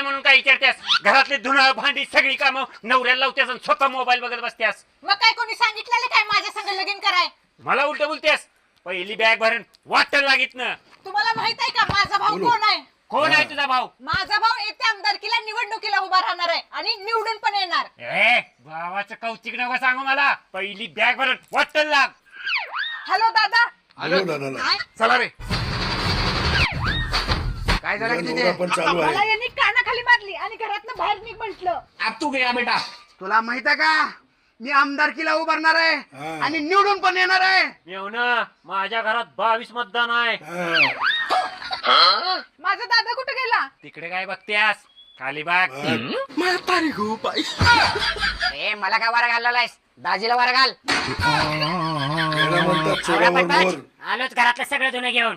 म्हणून काय विचारतेस? घरातले धुणं भांडी सगळी कामं नवऱ्याला लावतेस आणि स्वतः मोबाईल बघत बसतेस. मग काय कोणी सांगितलेलं काय माझ्या संग लगीन कराय? मला उलट बोलतेस. पहिली बॅग भरून वाटत लागित ना. तुम्हाला माहित आहे का माझा भाऊ कोण आहे? कोण आहे तुझा भाऊ? माझा भाऊ येत्या आमदारकीला निवडणुकीला उभा राहणार आहे आणि निवडून पण येणार. भावाचं कौतिक नको सांगू मला. पहिली बॅग भरून वाटत लाग. हॅलो दादा. हॅलो दादा काय? चला रे. काय झालं की तिथे? पण चालू मला आहे. यांनी कानाखाली मारली आणि घरातनं बाहेर निघ म्हटलं. अब तू गया बेटा. तुला माहित आहे का मी आमदारकीला उभारणार आहे हा. आणि निवडून पण येणार आहे. मेवना माझ्या घरात 22 मतदान आहे. हा. माझा दादा कुठे गेला? तिकडे काय बघतेस? खाली बघ. ए मला काय वारा घाललायस? दाजीला वारा घाल. याला म्हणतात चोरावर मोर. आलोच घरातलं सगळं धुणं घेऊन.